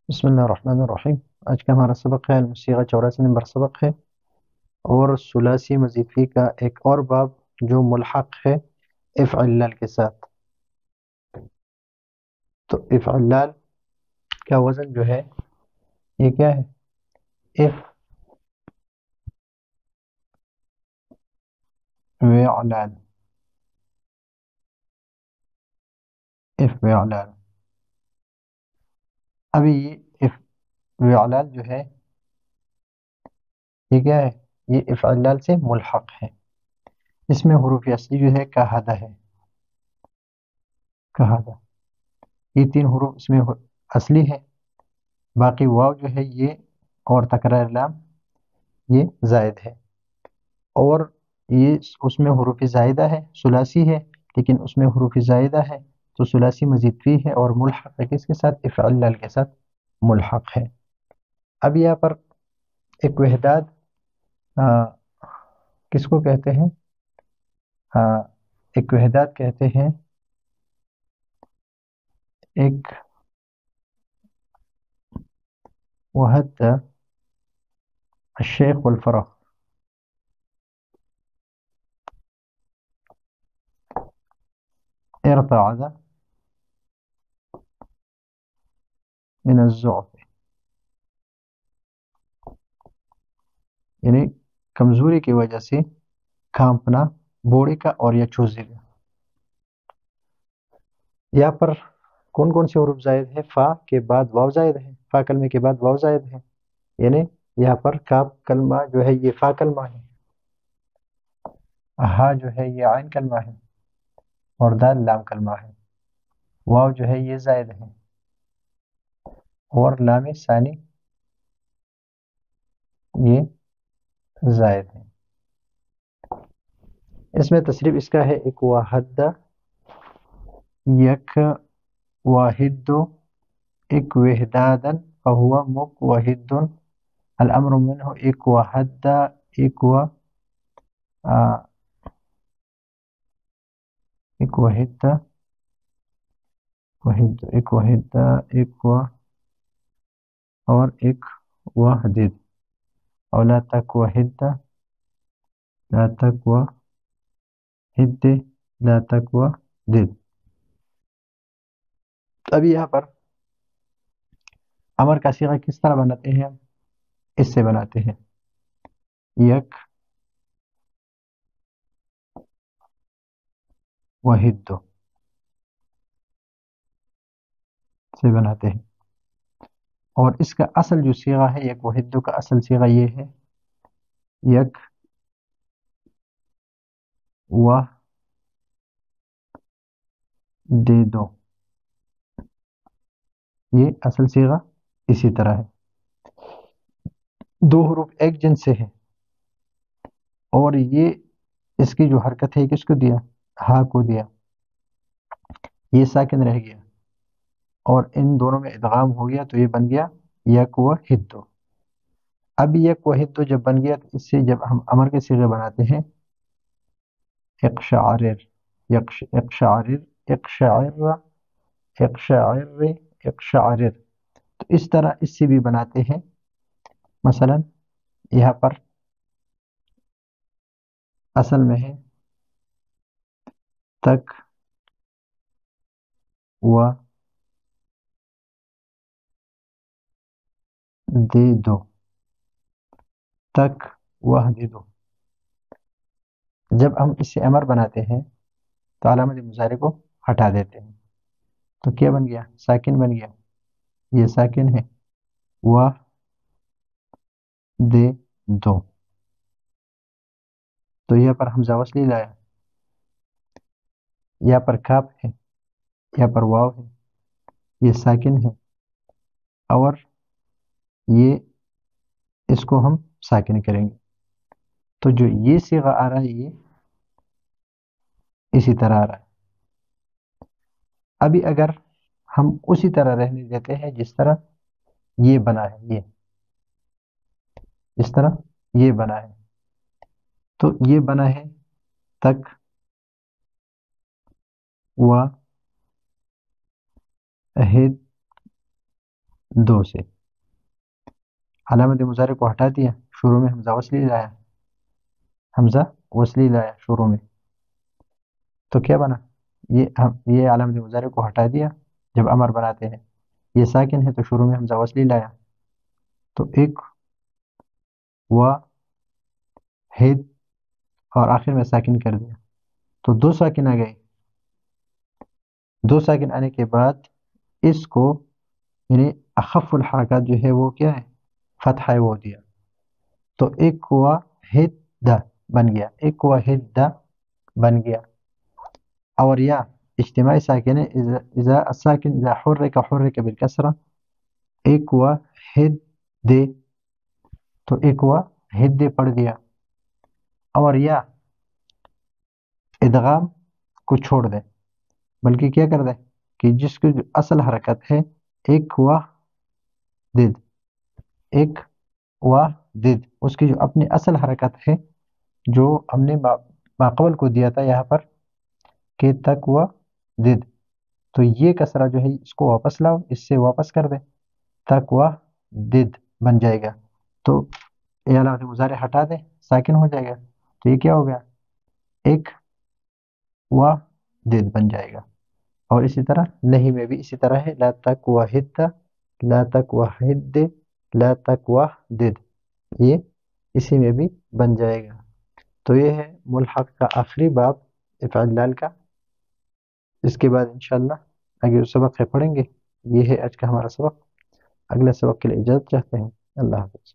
بسم اللہ الرحمن الرحیم۔ آج کا ہمارا سبق ہے المصیغہ، 84 نمبر سبق ہے، اور ثلاثی مزید فی کا ایک اور باب جو ملحق ہے افعلال کے ساتھ۔ تو افعلال کا وزن جو ہے یہ کیا ہے؟ افعلال، افعلال۔ ابھی یہ افعلال جو ہے یہ کیا ہے؟ یہ افعلال سے ملحق ہے۔ اس میں حروف اصلی جو ہے کہادہ ہے، کہادہ۔ یہ تین حروف اس میں اصلی ہے، باقی واو جو ہے یہ اور تکرار لام یہ زائد ہے، اور یہ اس میں حروف زائدہ ہے، ثلاثی ہے لیکن اس میں حروف زائدہ ہے تو ثلاثی مزید فی ہے، اور ملحق ہے کس کے ساتھ؟ افعلال کے ساتھ ملحق ہے۔ اب یہاں پر ایک وحدات کس کو کہتے ہیں؟ ایک وحدات کہتے ہیں، ایک وحد الشیخ والفرع، ارتعد من الضعف، یعنی کمزوری کی وجہ سے کھانپنا بوڑے کا اور یا چوزے کا۔ یہاں پر کون کون سے حروف زائد ہے؟ فا کے بعد واو زائد ہے، فا کلمے کے بعد واو زائد ہے، یعنی یہاں پر کاف کلمہ جو ہے یہ فا کلمہ ہے، ہا جو ہے یہ عین کلمہ ہے، اور دال لام کلمہ ہے، واو جو ہے یہ زائد ہے، اور لام ثانی یہ زائد ہے۔ اس میں تصریف اس کا ہے ایک واحد، یک واحد، ایک وحدادن فہو مک الامر منه ایک واحد، ایک ایک واحد، ایک واحد، ایک اور ایک واحد، اور لا تک واحد، لا تک واحد، لا تک واحد۔ ابھی یہاں پر امر کا صیغہ کس طرح بناتے ہیں؟ ہم اس سے بناتے ہیں، یک واحد سے بناتے ہیں، اور اس کا اصل جو صیغہ ہے یک واحد کا اصل صیغہ یہ ہے، یک واحد، یہ اصل صیغہ اسی طرح ہے، دو حروف ایک جنس سے ہے، اور یہ اس کی جو حرکت ہے کس کو دیا؟ ہا کو دیا، یہ ساکن رہ گیا، اور ان دونوں میں ادغام ہو گیا تو یہ بن گیا یک واحد۔ اب یک واحد جب بن گیا تو اس سے جب ہم امر کے صیغے بناتے ہیں، اقشعرر، اقشعرر، اقشعر، اقشعر، اقشعرر، تو اس طرح اس سے بھی بناتے ہیں۔ مثلا یہاں پر اصل میں ہے تک و دے دو، تک وحد دو۔ جب ہم اس سے امر بناتے ہیں تو علامت مضارع کو ہٹا دیتے ہیں تو کیا بن گیا؟ ساکن بن گیا، یہ ساکن ہے، و دے دو، تو یہاں پر حمزہ وصلی لایا، یہاں پر کاف ہے، یہاں پر واو ہے، یہ ساکن ہے، اور یہ اس کو ہم ساکن کریں گے، تو جو یہ صیغہ آ رہا ہے یہ اسی طرح آ رہا ہے۔ ابھی اگر ہم اسی طرح رہنے دیتے ہیں جس طرح یہ بنا ہے، یہ جس طرح یہ بنا ہے، تو یہ بنا ہے تک و عہد دو سے. علامت مضارع کو ہٹا دیا, شروع میں حمزہ وصلی لایا, حمزہ وصلی لایا شروع میں, تو کیا بنا, یہ علامت مضارع کو ہٹا دیا جب امر بناتے ہیں. یہ ساکن ہے تو شروع میں حمزہ وصلی لایا, تو ایک واحد اور آخر میں ساکن کر دیا, تو دو ساکن آ گئے. دو ساکن آنے کے بعد اس کو یعنی اخف الحرکات جو ہے وہ کیا ہے, فتح ہے, وہ دیا, تو ایک واحد بن گیا, ایک واحد بن گیا. اور یا اجتماعی ساکن ہے, اذا الساکن اذا حرک حرک بالکسرہ, ایک واحد دے, تو ایک واحد دے پڑھ دیا. اور یا ادغام کو چھوڑ دے, بلکہ کیا کر دے کہ جس کی جو اصل حرکت ہے ایک واحد, ایک واحد, اس کی جو اپنی اصل حرکت ہے جو ہم نے ماقبل کو دیا تھا یہاں پر کہ تک واحد, تو یہ کسرہ جو ہے اس کو واپس لاؤ, اس سے واپس کر دے, تک واحد بن جائے گا. تو یہ علامت مضارع ہٹا دے, ساکن ہو جائے گا, تو یہ کیا ہو گیا, ایک واحد بن جائے گا. اور اسی طرح نہیں میں بھی اسی طرح ہے, لا تک واحد, لا تک واحد, لا تک واحد, یہ اسی میں بھی بن جائے گا. تو یہ ہے ملحق کا آخری باب افعال لال کا. اس کے بعد انشاءاللہ آگے جو سبق ہے پڑھیں گے. یہ ہے آج کا ہمارا سبق. اگلے سبق کے لیے اجازت چاہتے ہیں. اللہ حافظ.